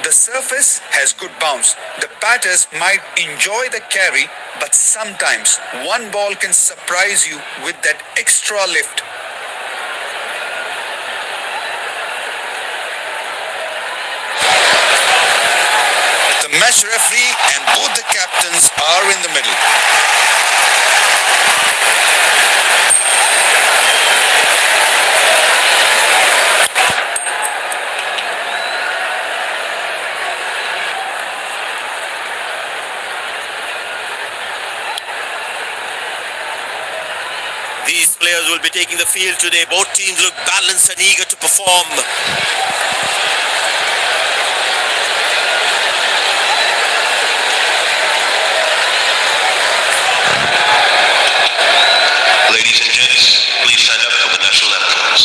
The surface has good bounce. The batters might enjoy the carry, but sometimes one ball can surprise you with that extra lift. The match referee and both the captains are in the middle. These players will be taking the field today. Both teams look balanced and eager to perform. Ladies and gents, please stand up for the national anthems.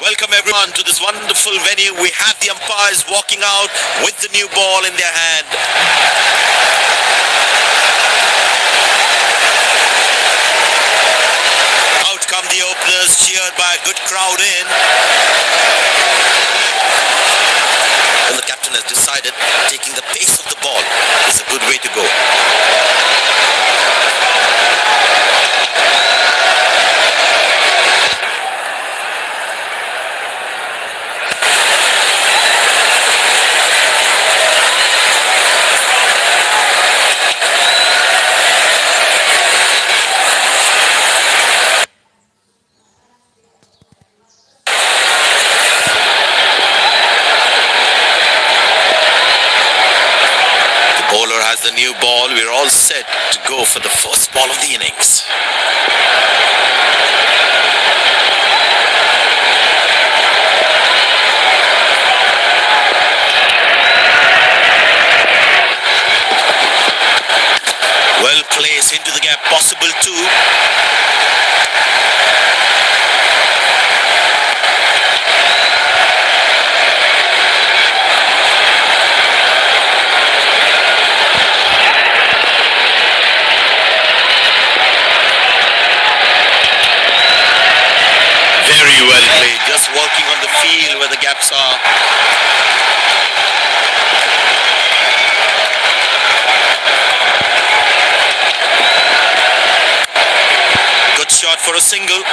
Welcome everyone to this wonderful venue. We have the umpires walking out with the new ball in their hand. Out come the openers, cheered by a good crowd in. And the captain has decided taking the pace of the ball is a good way to go. Bowler has the new ball. We're all set to go for the first ball of the innings. Well placed into the gap, possible too. Very well played, just working on the field where the gaps are. Good shot for a single.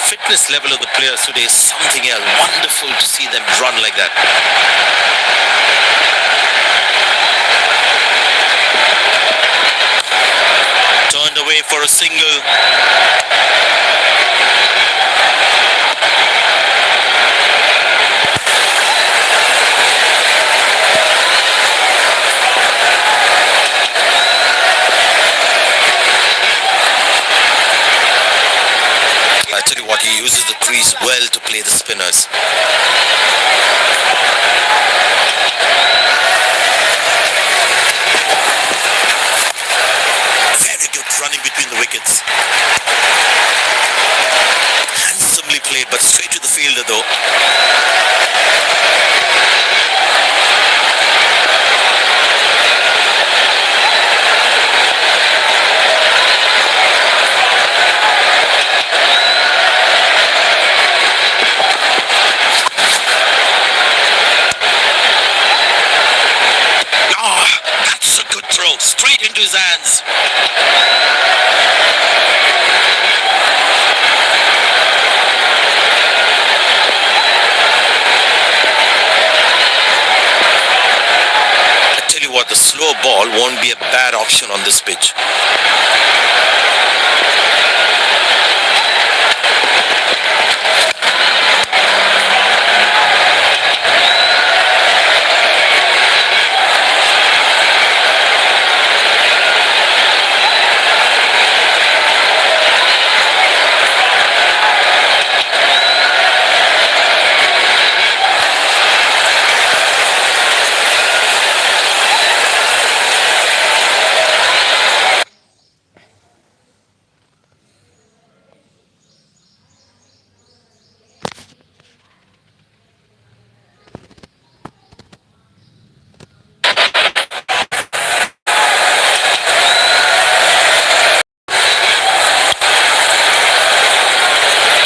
Fitness level of the players today is something else. Wonderful to see them run like that. Turned away away for a single. I tell you what, he uses the crease well to play the spinners. Very good running between the wickets. Handsomely played, but straight to the fielder though. That's a good throw, straight into his hands. I tell you what, the slow ball won't be a bad option on this pitch.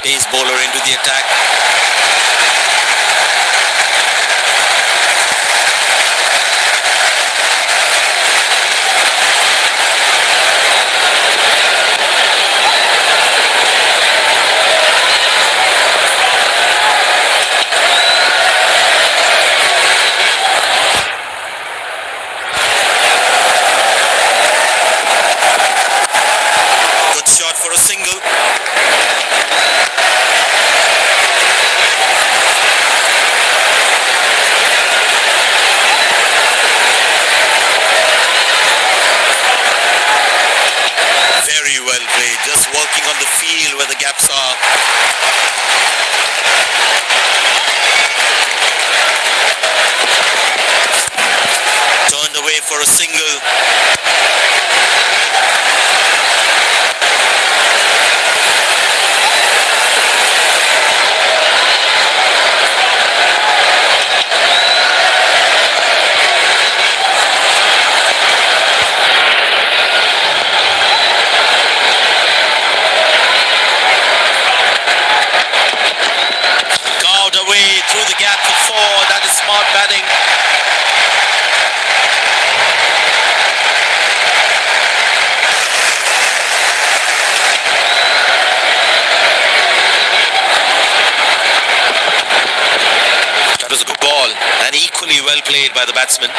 Pace bowler into the attack. Good shot for a single. Very well played, just working on the field where the gaps are. Turned away for a single. Carved away through the gap for four. That is smart batting. That was a good ball and equally well played by the batsman.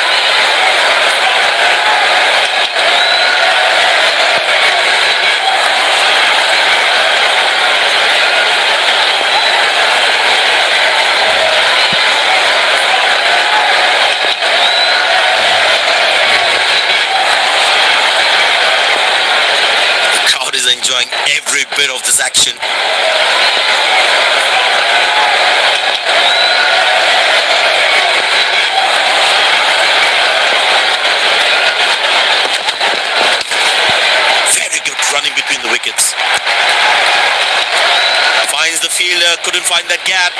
Enjoying every bit of this action. Very good running between the wickets. Finds the fielder, couldn't find that gap.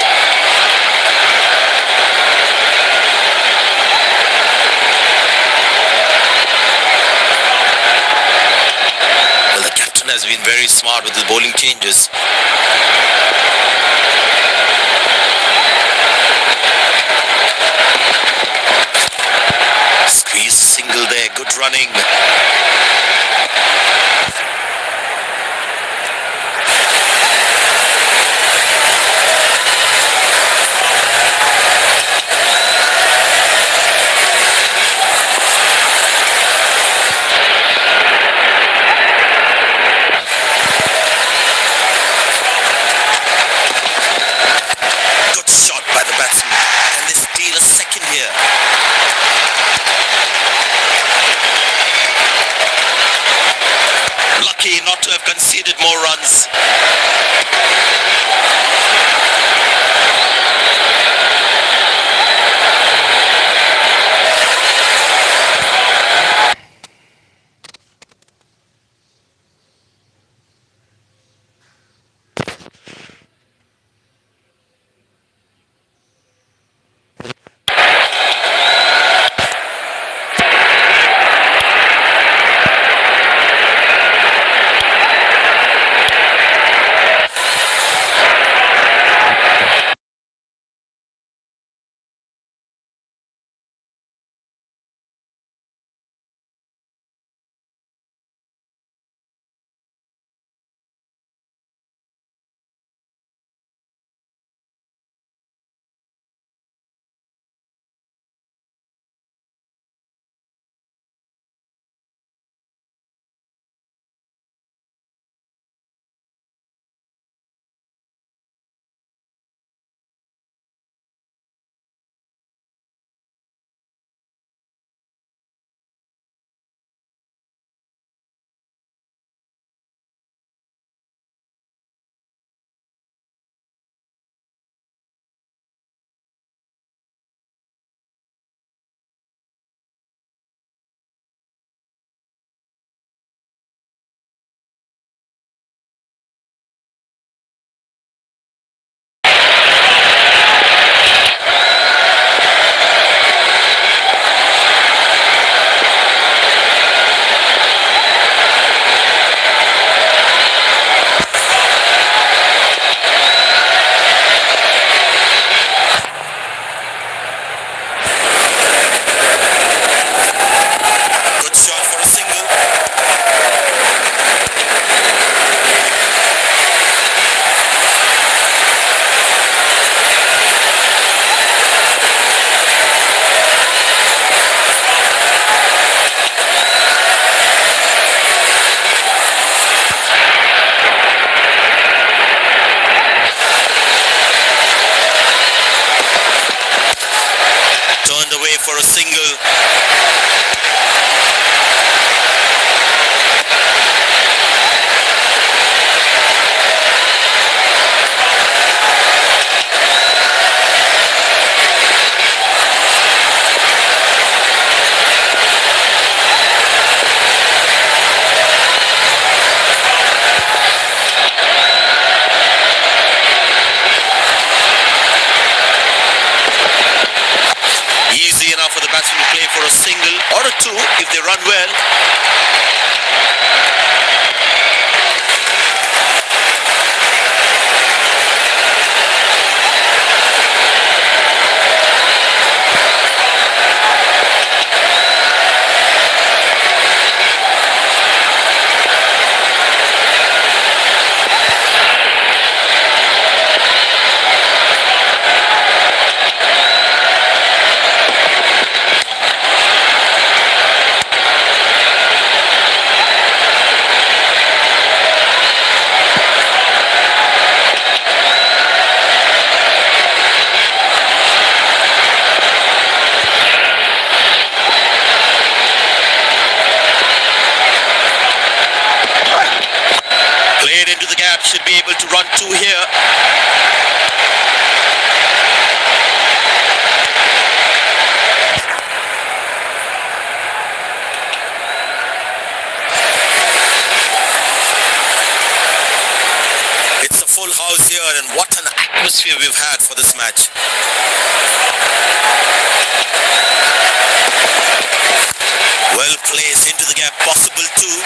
Has been very smart with his bowling changes. Squeeze single there, good running. not to have conceded more runs. Good shot for a single. Turned away for a single. Easy enough for the batsman to play for a single or a two if they run well. Played into the gap, should be able to run two here. It's a full house here, and what an atmosphere we've had for this match. Well placed into the gap, possible two.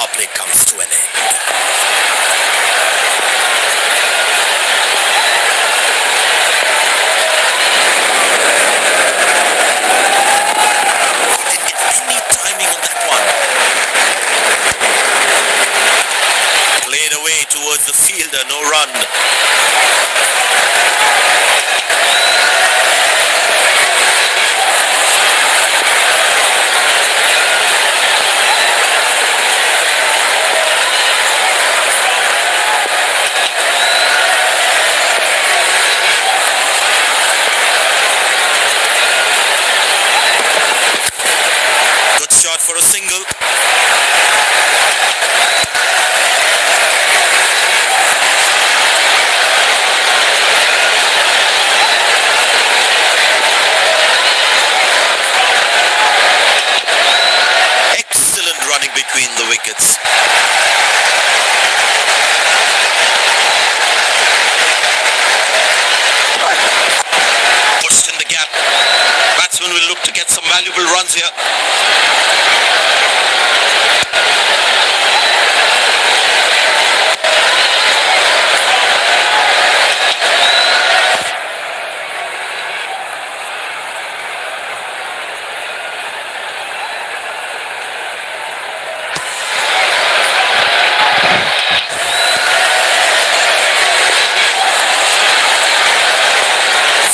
power play comes to an end. Didn't get any timing on that one. Played away towards the fielder, no run. Good shot for a single. Excellent running between the wickets. Pushed in the gap. Batsman will look to get some valuable runs here.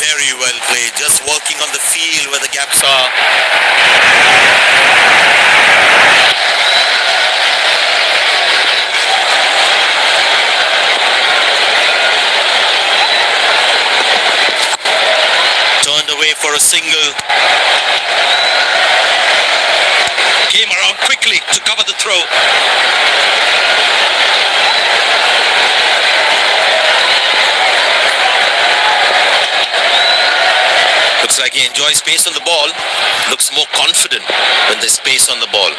Very well played, just working on the field where the gaps are. Turned away for a single. Came around quickly to cover the throw. Looks like he enjoys space on the ball. Looks more confident when there's space on the ball.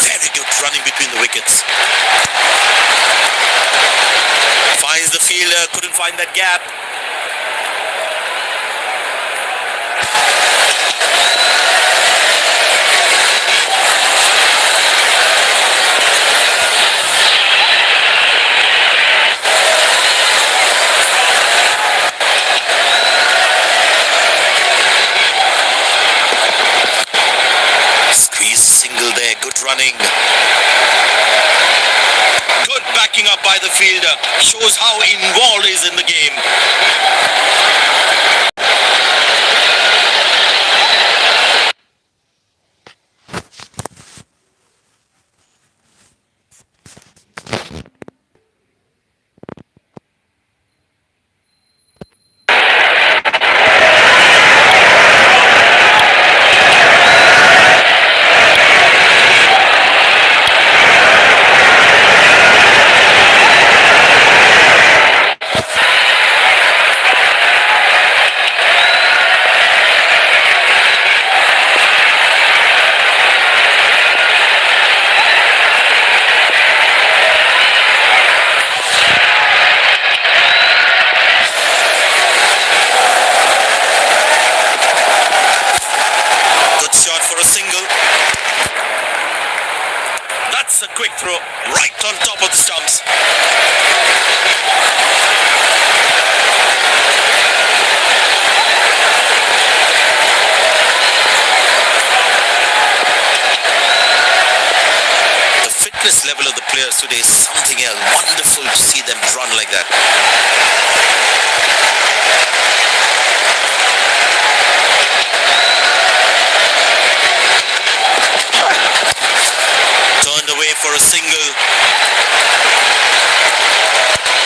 Very good running between the wickets. Finds the fielder, couldn't find that gap. Squeeze single there, good running. Good backing up by the fielder. Shows how involved he is in the game. For a single. That's a quick throw right on top of the stumps. The fitness level of the players today is something else. Wonderful to see them run like that. Turned away for a single.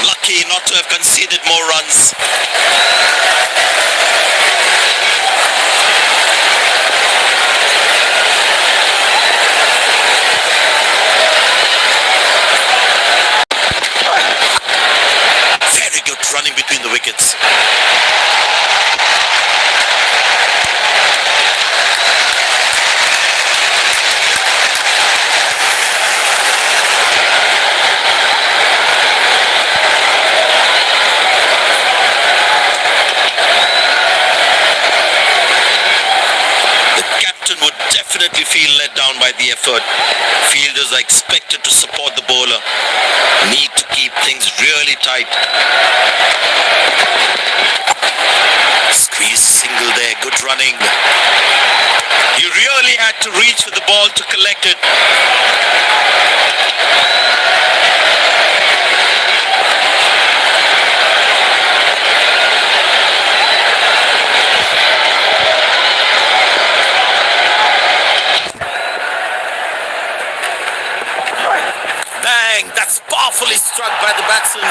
Lucky not to have conceded more runs. Very good running between the wickets. could definitely feel let down by the effort. Fielders are expected to support the bowler. Need to keep things really tight. Squeeze single there. Good running. You really had to reach for the ball to collect it. Bang! That's powerfully struck by the batsman.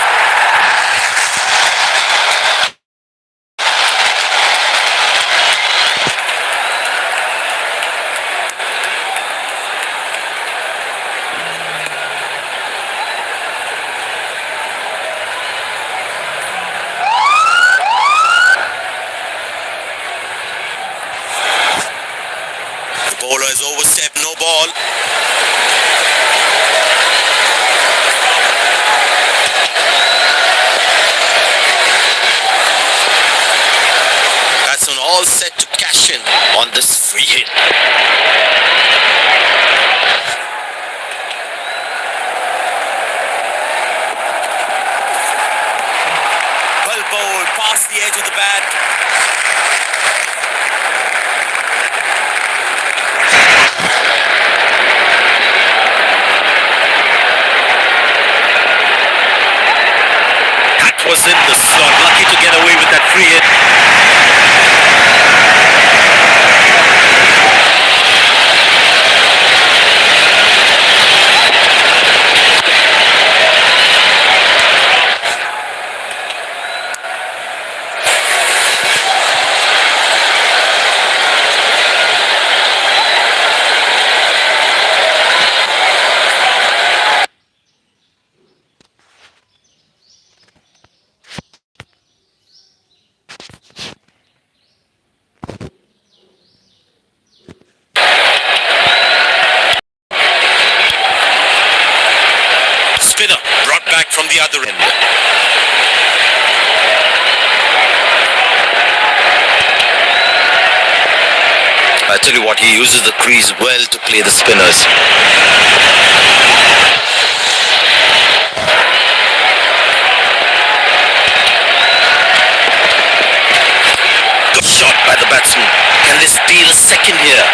The bowler has overstepped, no ball. Batsman all set to cash in on this free hit. Well bowled, past the edge of the bat. That was in the slot. Lucky to get away with that free hit. Spinner brought back from the other end. I tell you what, he uses the crease well to play the spinners. Good shot by the batsman. Can they steal a second here?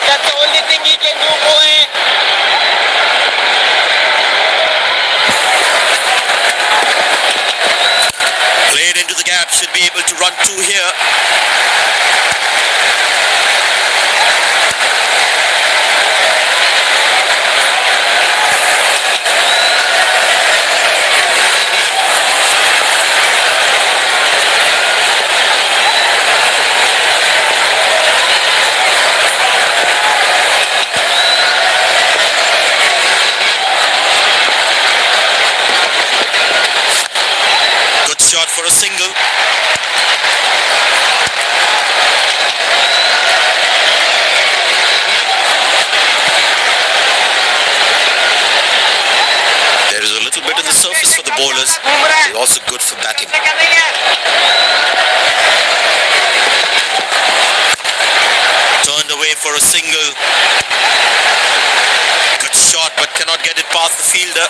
That's the only thing he can do, boy. Played into the gap, should be able to run two here. Good shot for a single. There is a little bit on the surface for the bowlers. They're also good for batting. Turned away for a single. Good shot, but cannot get it past the fielder.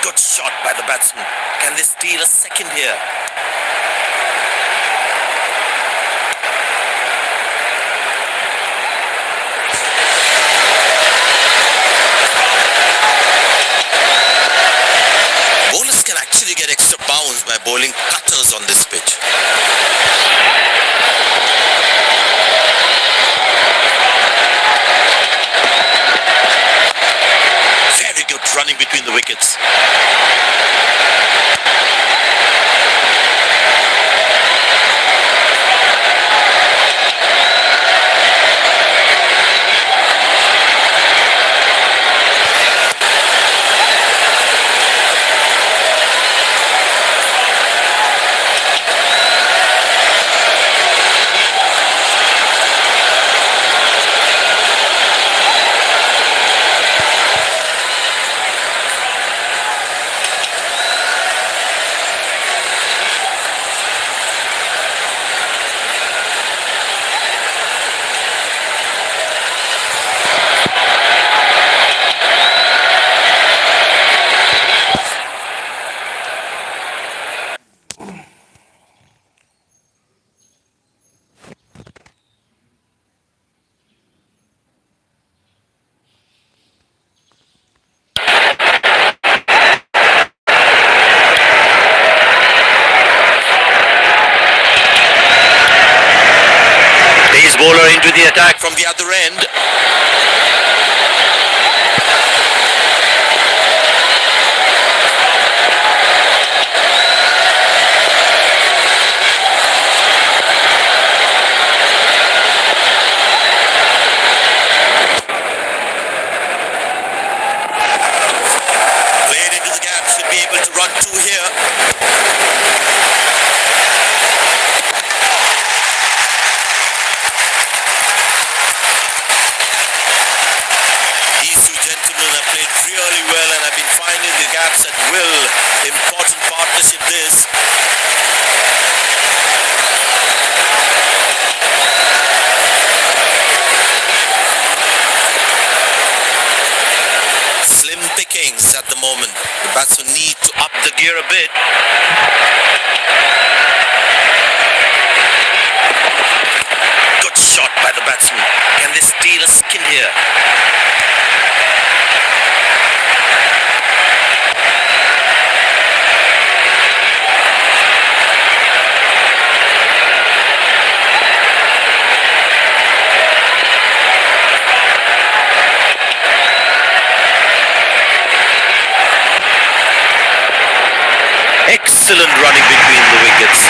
Good shot by the batsman. Can they steal a second here? Bowlers can actually get extra bounce by bowling cutters on this pitch. Very good running between the wickets. Bowler into the attack from the other end. Played into the gap, should be able to run two here. Really well, and I've been finding the gaps at will. Important partnership this. Slim pickings at the moment. The batsmen need to up the gear a bit. Good shot by the batsman. Can they steal a second here? Excellent running between the wickets.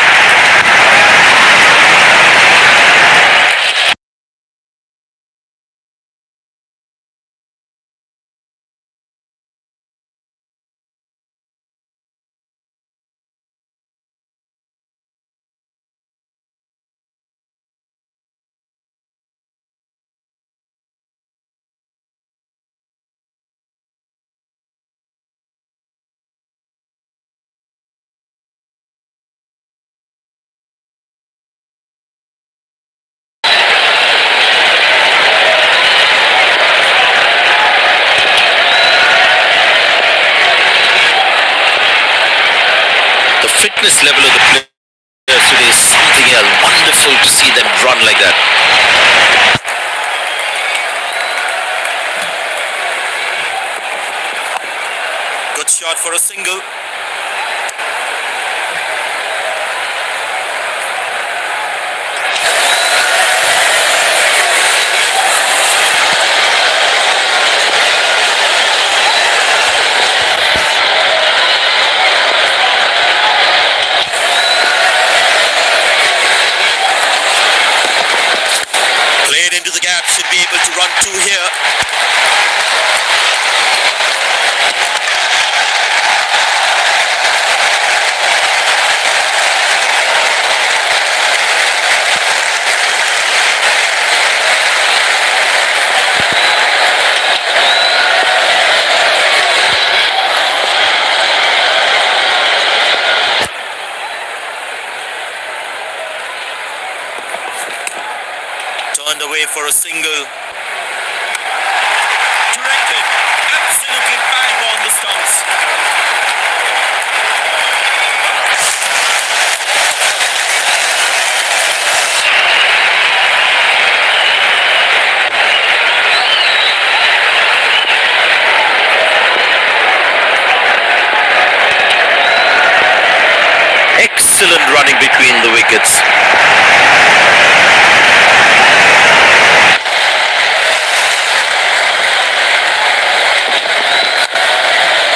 Fitness level of the players today is something else. Wonderful to see them run like that. Good shot for a single. Should be able to run two here. Turned away for a single. Directed absolutely bang on the stumps. running between the wickets.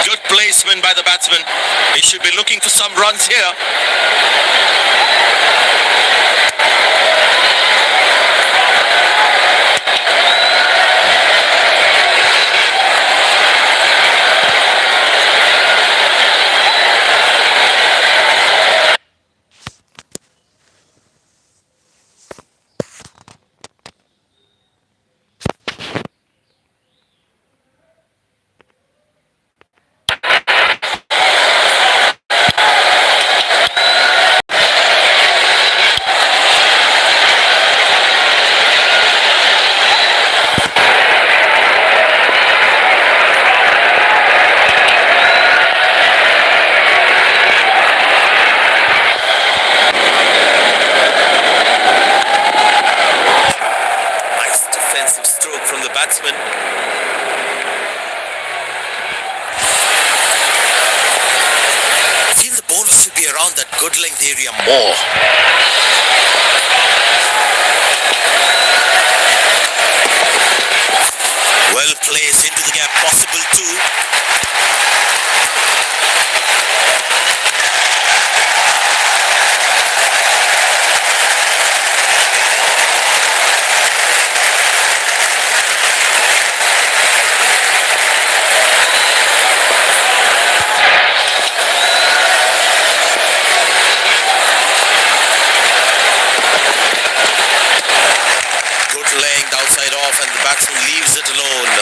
Good placement by the batsman. He should be looking for some runs here. Stroke from the batsman. I feel the bowler should be around that good length area more. Well placed into the gap, possible too. Laying the outside off and the batsman leaves it alone.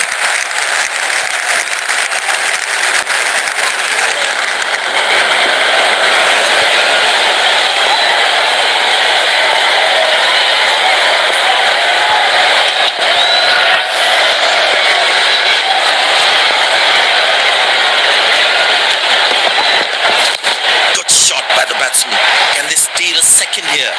Good shot by the batsman. Can they steal a second here?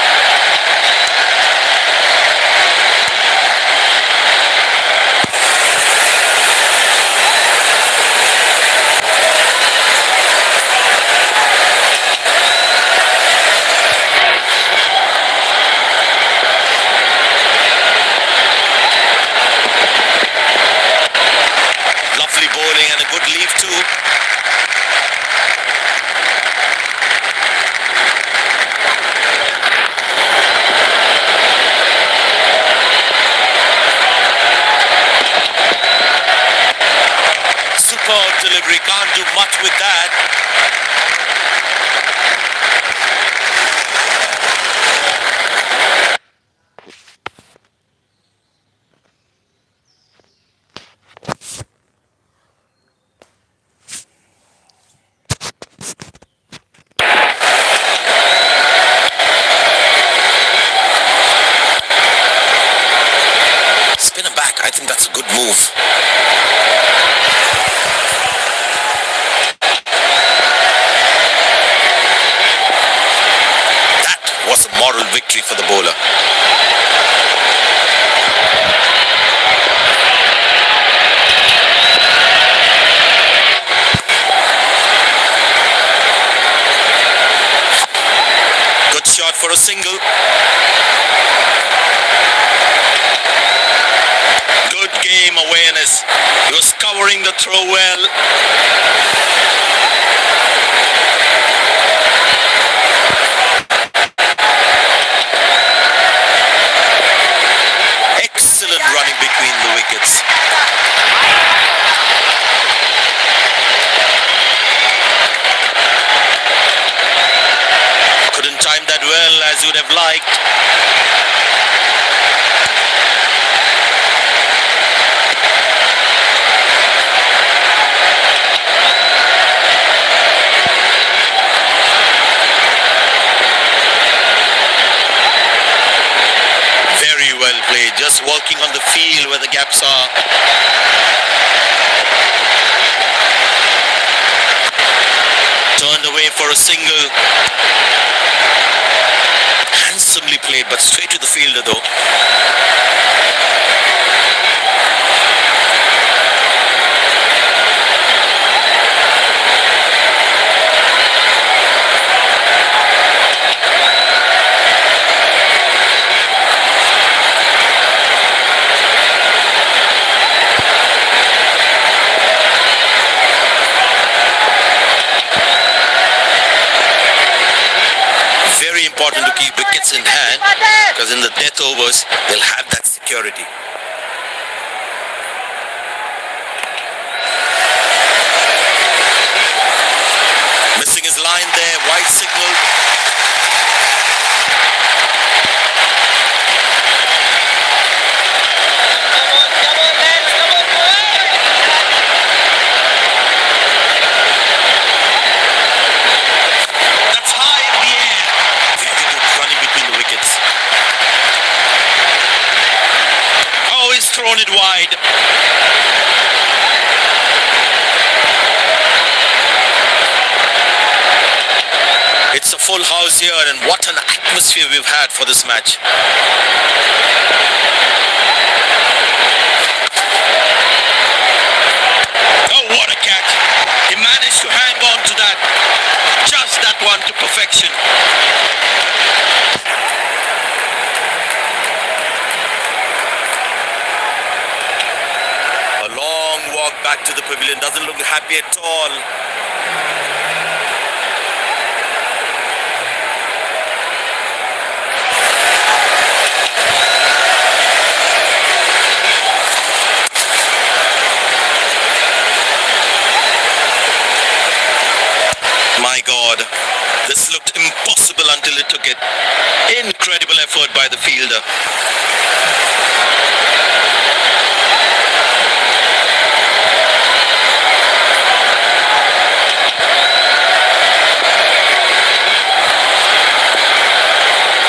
Bowling and a good leave too. Superb delivery, can't do much with that. Spinner back, I think that's a good move. That was a moral victory for the bowler. Good shot for a single. Good game awareness. He was covering the throw well. Excellent running between the wickets. Couldn't time that well as you'd have liked. Just working on the field where the gaps are. Turned away for a single. Handsomely played, but straight to the fielder though. important to keep wickets in hand, because in the death overs, they'll have that security. Missing his line there, wide signal. That's high in the air. Very good running between the wickets. Oh, he's thrown it wide. It's a full house here, and what an atmosphere we've had for this match. Oh, what a catch. He managed to hang on to that. Just that one to perfection. A long walk back to the pavilion. Doesn't look happy at all. My God, this looked impossible until it took it. Incredible effort by the fielder.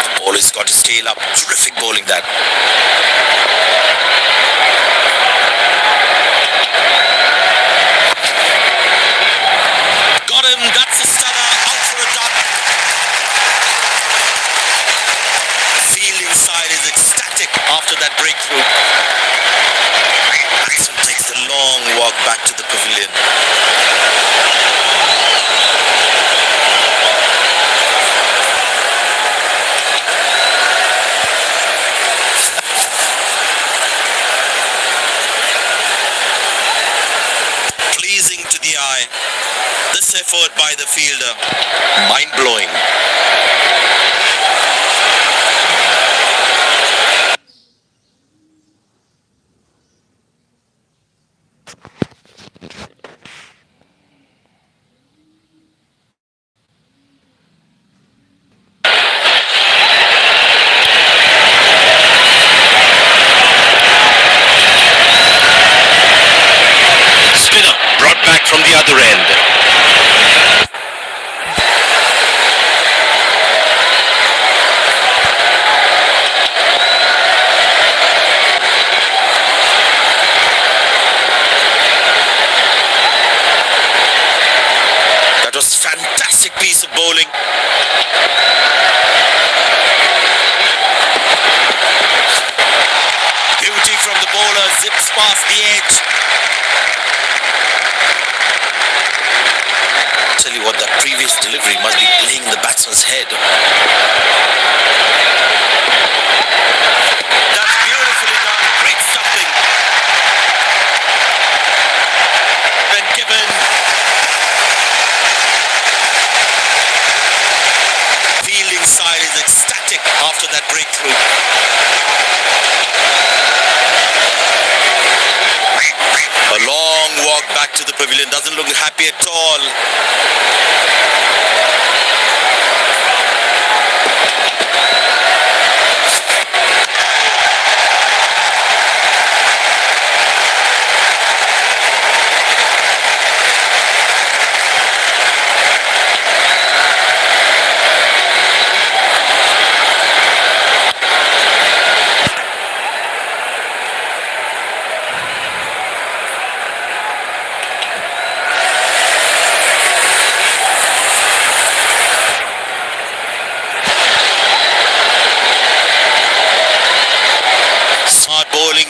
The bowler's got his tail up. Terrific bowling that. Got him, that's a stunner, out for a duck. The fielding side is ecstatic after that breakthrough. Axel takes the long walk back to the pavilion. Pleasing to the eye. This effort by the fielder, mind-blowing. Spinner brought back from the other end. That was fantastic piece of bowling. Beauty from the bowler, zips past the edge. Tell you what, that previous delivery must be playing in the batsman's head. That's beautifully done. Great stumping. And given. Fielding side is ecstatic after that breakthrough. A long walk back to the pavilion. Doesn't look happy at all.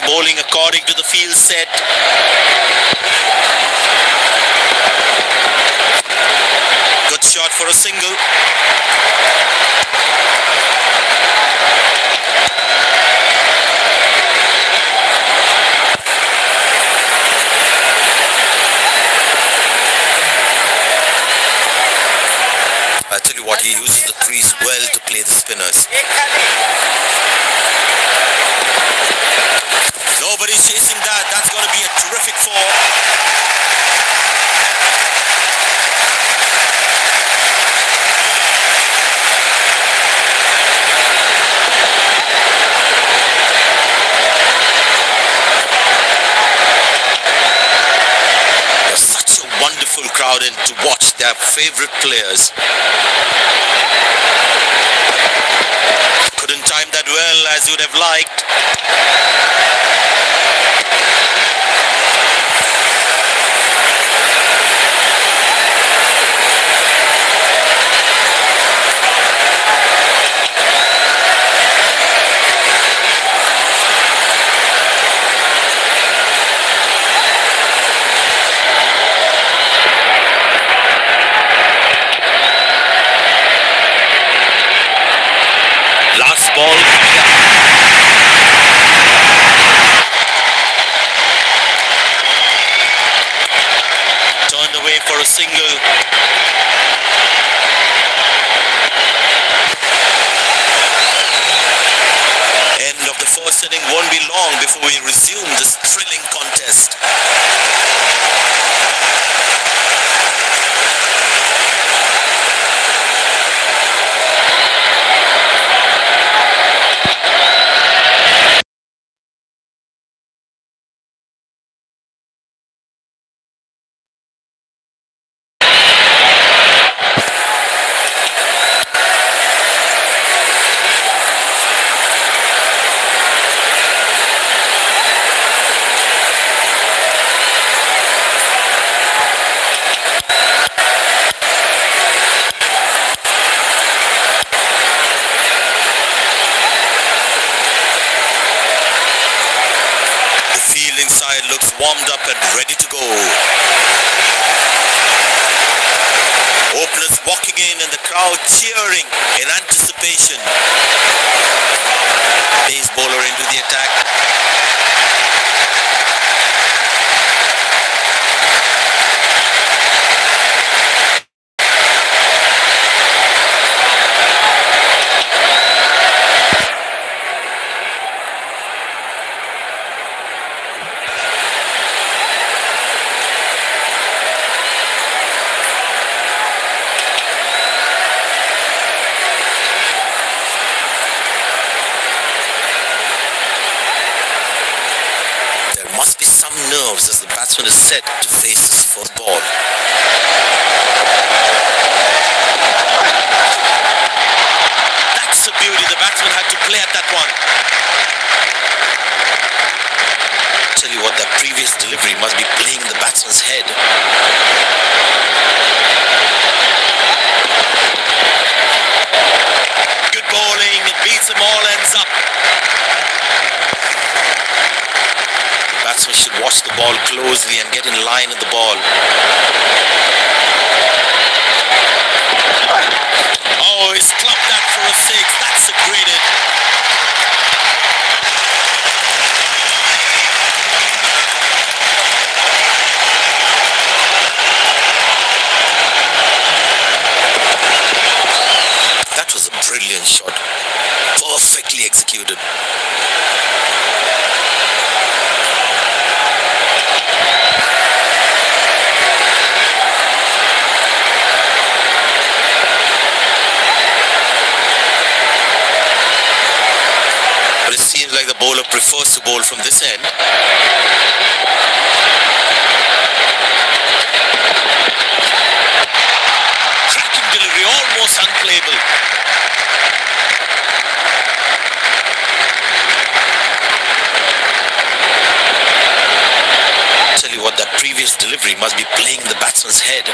Bowling according to the field set. Good shot for a single. I tell you what, he uses the crease well to play the spinners. Nobody's chasing that. That's going to be a terrific four. There's such a wonderful crowd in to watch their favorite players. Couldn't time that well as you'd have liked. Last ball. Turned away for a single. End of the first inning won't be long before we resume this thrilling contest. Inside looks warmed up and ready to go. Openers walking in and the crowd cheering in anticipation. Pace bowler into the attack. Must be some nerves as the batsman is set to face his first ball. That's a beauty. The batsman had to play at that one. Tell you what, that previous delivery must be playing the batsman's head. Good bowling. It beats them all, ends up. Batsman should watch the ball closely and get in line with the ball. Oh, he's clubbed that for a six. That's a great hit. That was a brilliant shot. Perfectly executed. But it seems like the bowler prefers to bowl from this end. Cracking delivery, almost unplayable. Tell you what, that previous delivery must be playing the batsman's head.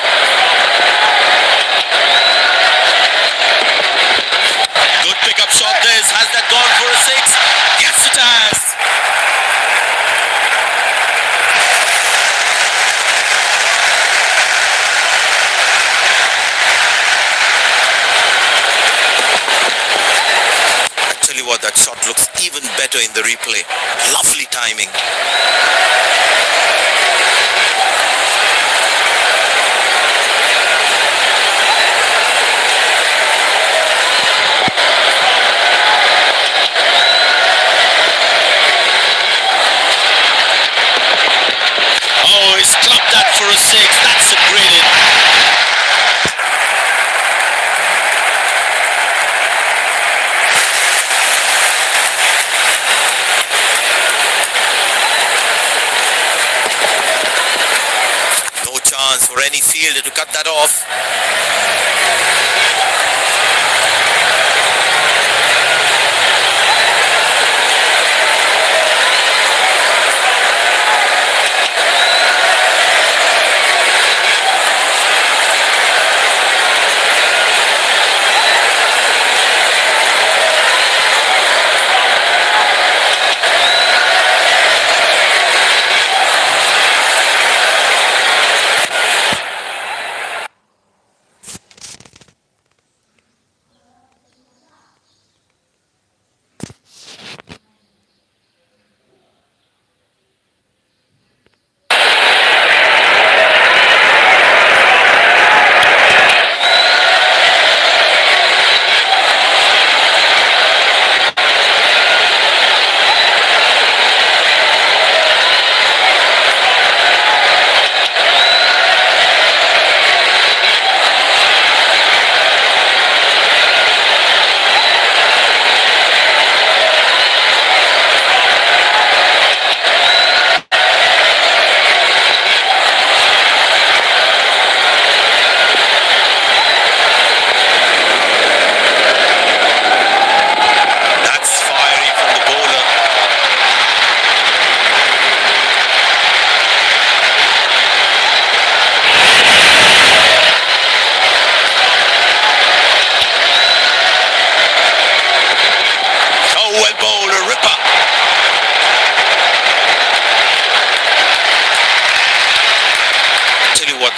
Good pickup shot this. Has that gone for a six? Yes, it has. I tell you what, that shot looks even better in the replay. Lovely timing. fielder to cut that off.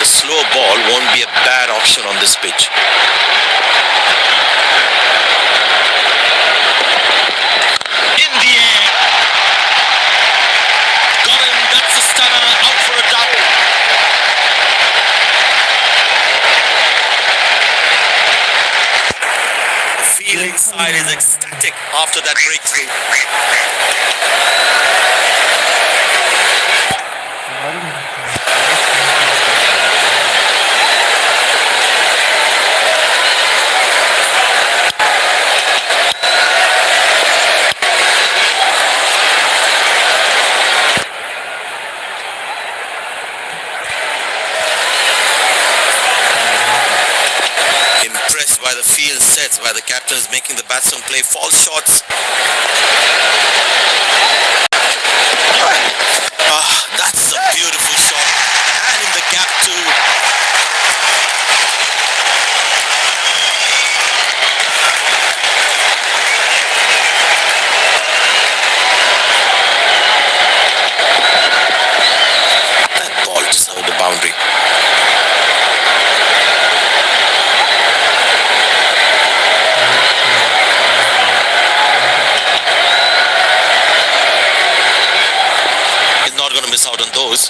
Slow ball won't be a bad option on this pitch. In the air. Got him. That's a stunner. Out for a double. The fielding side is ecstatic after that breakthrough. By the field sets, by the captain is making the batsman play false shots. That's a beautiful shot, and in the gap too. That ball just over the boundary. Miss out on those.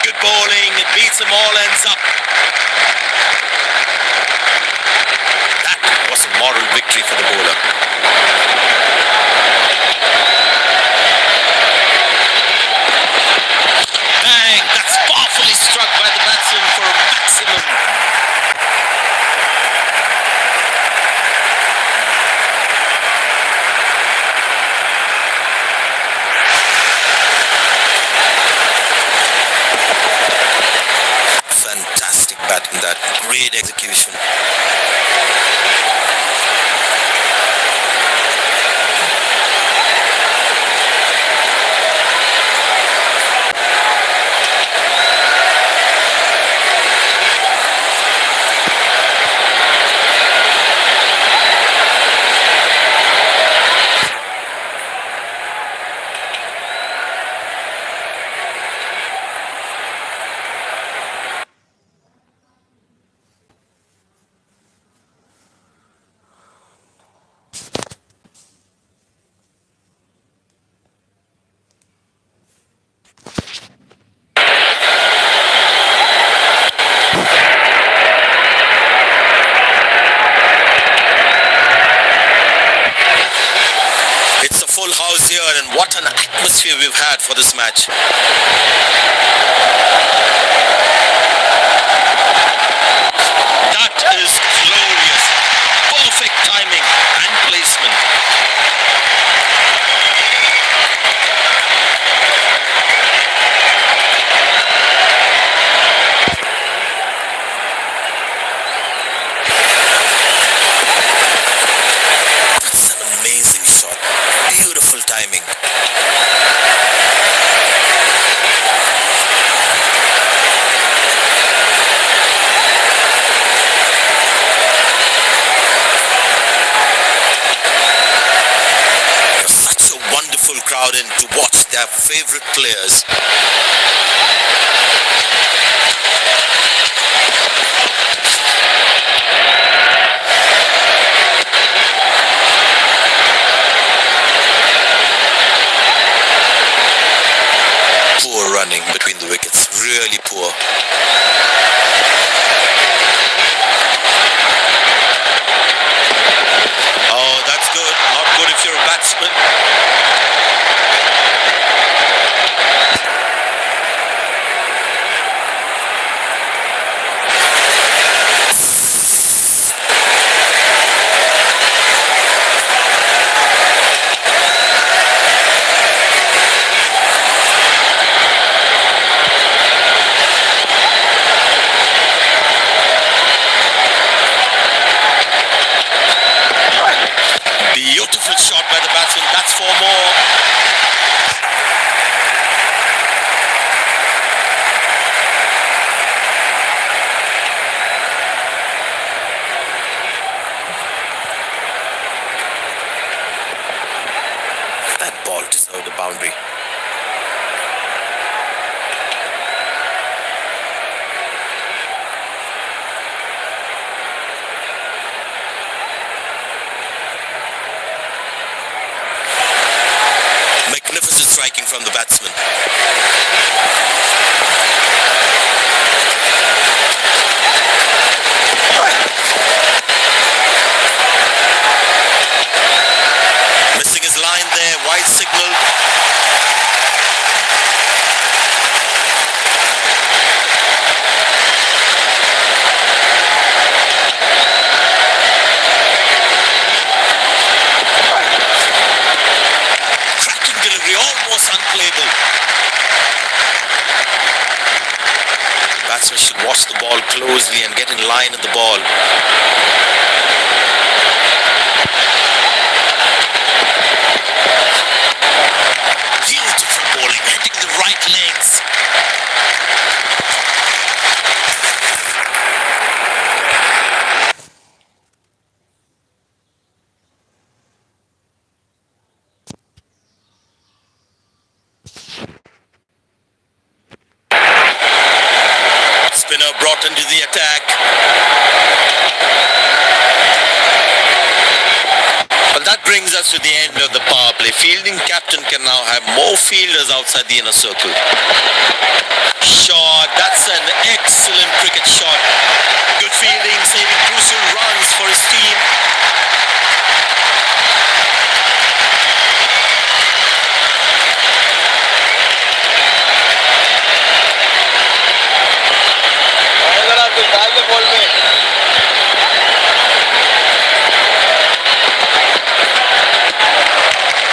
Good bowling, it beats them all, ends up. That was a moral victory for the bowler. Bang, that's powerfully struck by the batsman for a maximum. Fantastic batting, that great execution. House here, and what an atmosphere we've had for this match. That is glorious. Perfect timing and placement. crowd in to watch their favorite players. Poor running between the wickets, really poor. Oh, that's good. Not good if you're a batsman. Beautiful shot by the batsman. That's 4 more. That ball deserved a boundary. Magnificent striking from the batsman. Missing his line there, wide signal. Cracking delivery, almost unplayable. Batsman should watch the ball closely and get in line at the ball. Beautiful bowling, hitting the right legs. Spinner brought into the attack. Well, that brings us to the end of the power play. Fielding captain can now have more fielders outside the inner circle. Shot, that's an excellent cricket shot. Good fielding, saving crucial runs for his team.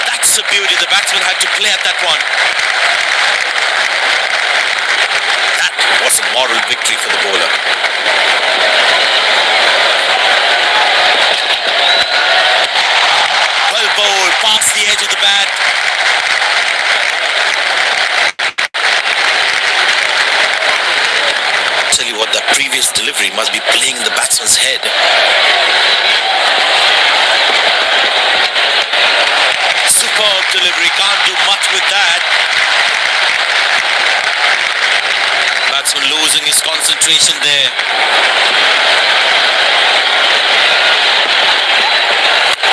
That's a beauty. The batsman had to play at that one. That was a moral victory for the bowler. Well bowled, past the edge of the bat. Tell you what, that previous delivery must be playing in the batsman's head. Superb delivery, can't do much with that. Batsman losing his concentration there.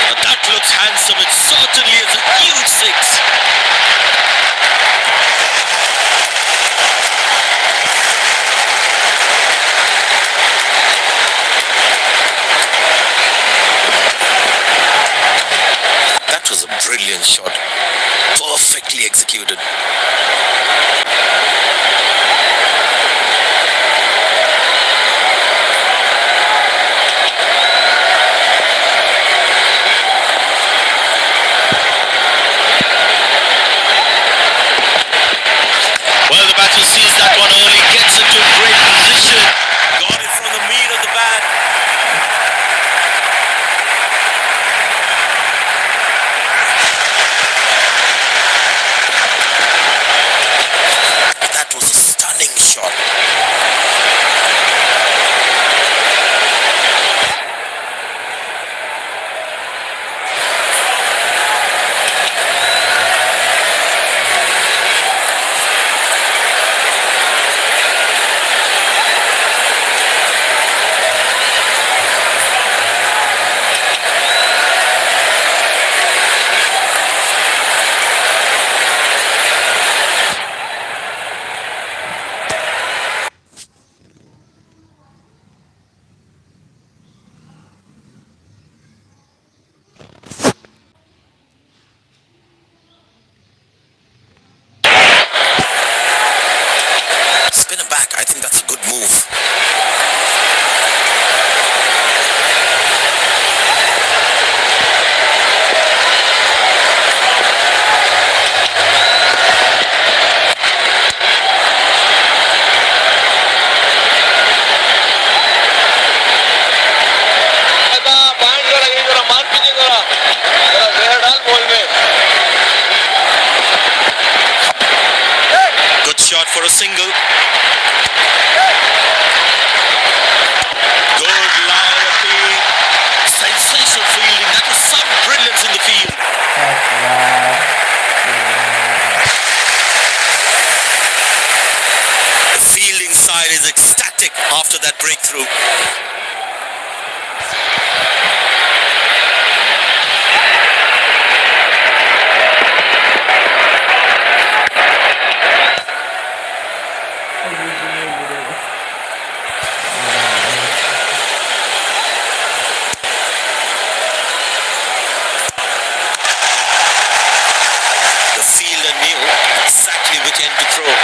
Now that looks handsome. It certainly is a huge six. That was a brilliant shot. Perfectly executed. Well, the batsman sees that one early, gets into a great position. Got it from the meat of the bat. shot for a single. Good line appeal. Sensational fielding. That was some brilliance in the field. The fielding side is ecstatic after that breakthrough. The fielder knew exactly which end to throw.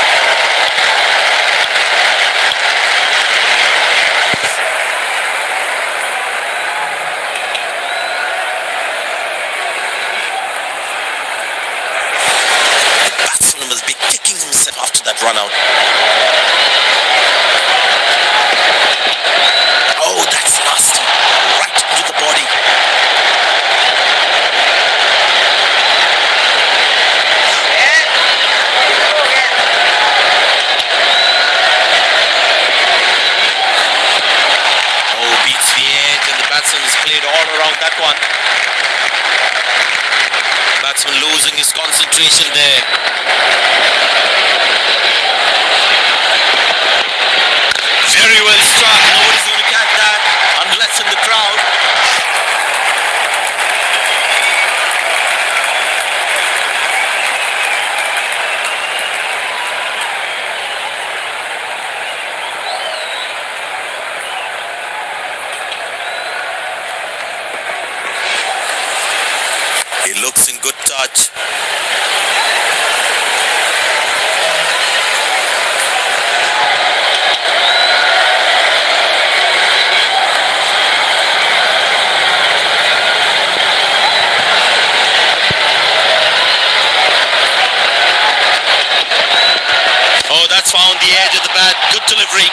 Batsman must be kicking himself after that run out. Oh, that's nasty. Right into the body. Oh, beats the edge and the batsman is played all around that one. Batsman losing his concentration there. Very well struck. Nobody's going to catch that unless in the crowd. He looks in good touch. Oh, that's found the edge of the bat. Good delivery.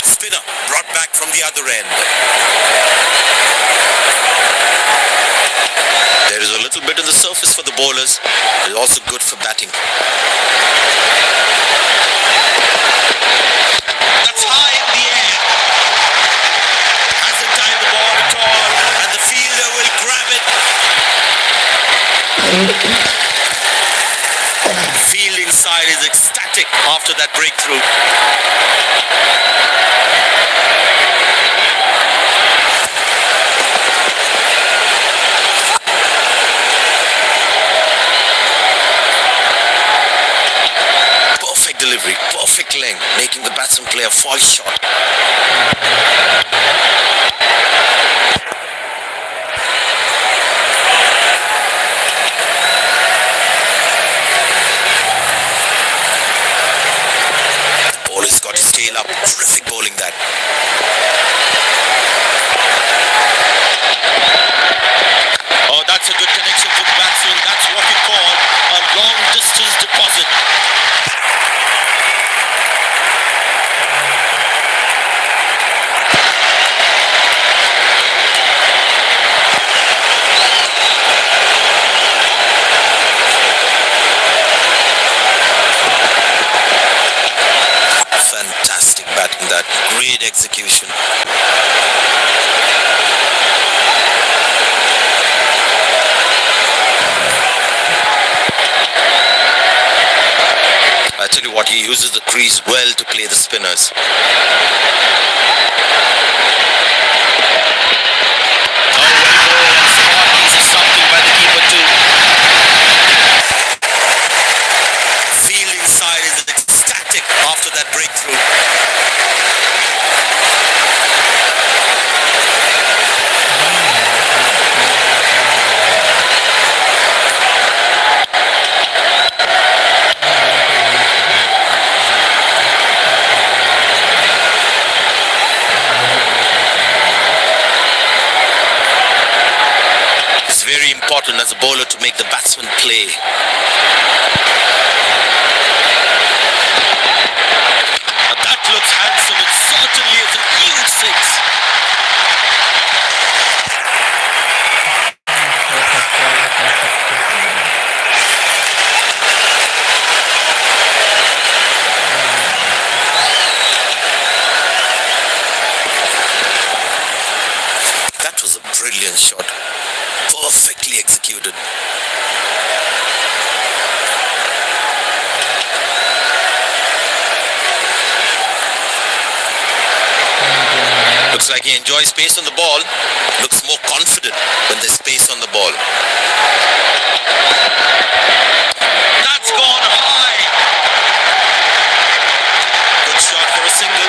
Spinner brought back from the other end. There is a little bit on the surface for the bowlers. It is also good for batting. That's high in the air. Hasn't timed the ball at all, and the fielder will grab it. Fielding side is ecstatic after that breakthrough. Perfect delivery, perfect length, making the batsman play a false shot. Bowler's got his tail up. Terrific bowling that. Oh, that's a good connection to the batsman. That's what we call a long distance deposit. Fantastic batting that. Great execution. I tell you what, he uses the crease well to play the spinners. Oh, well bowled and spot easy something by the keeper too. Fielding side is ecstatic after that breakthrough. important as a bowler to make the batsman play. Now that looks handsome. It certainly is a huge six. That was a brilliant shot. Perfectly executed. Looks like he enjoys space on the ball. Looks more confident when there's space on the ball. That's gone high. Good shot for a single.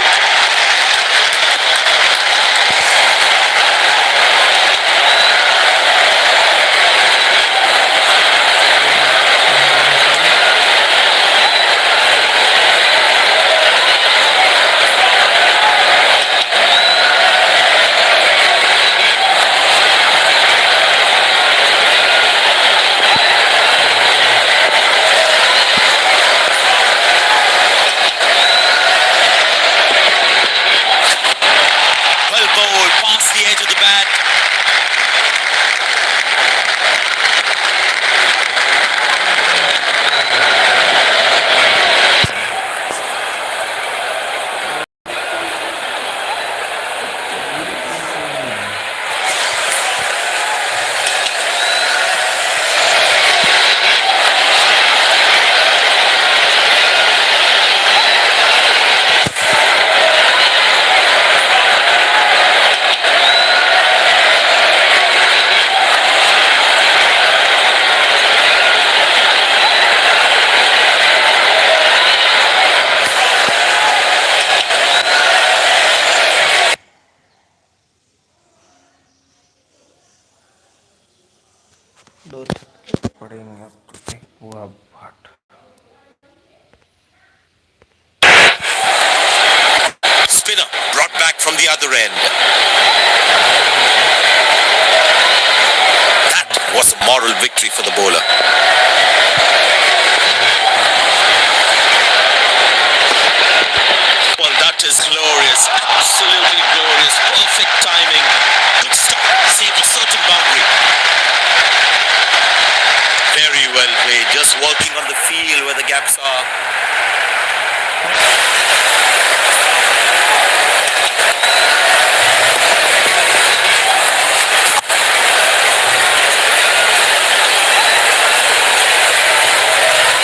Well bowled, past the edge of the bat. दो पड़ेंगे अब हुआ बाट Spinner brought back from the other end. That was a moral victory for the bowler. Well, that is glorious. Absolutely glorious. Perfect timing. Good stop. Saved a certain boundary. Very well played. Just working on the field where the gaps are.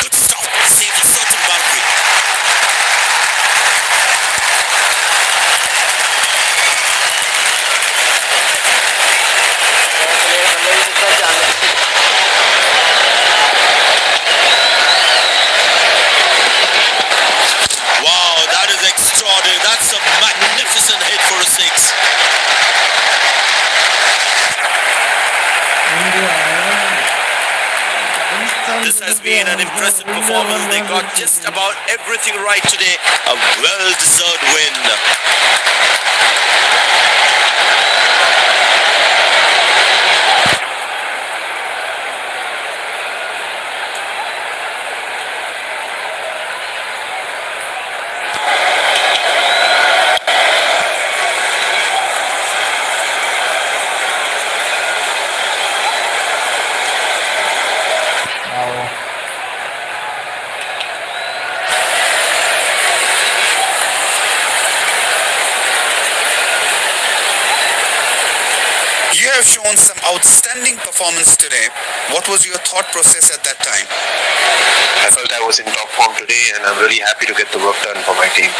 Good stop. Saved a certain boundary. Wow, that is extraordinary. That's a magnificent hit for a six. This has been an impressive performance. They got just about everything right today. A well-deserved win. You have shown some outstanding performance today. What was your thought process at that time? I felt I was in top form today and I'm really happy to get the work done for my team.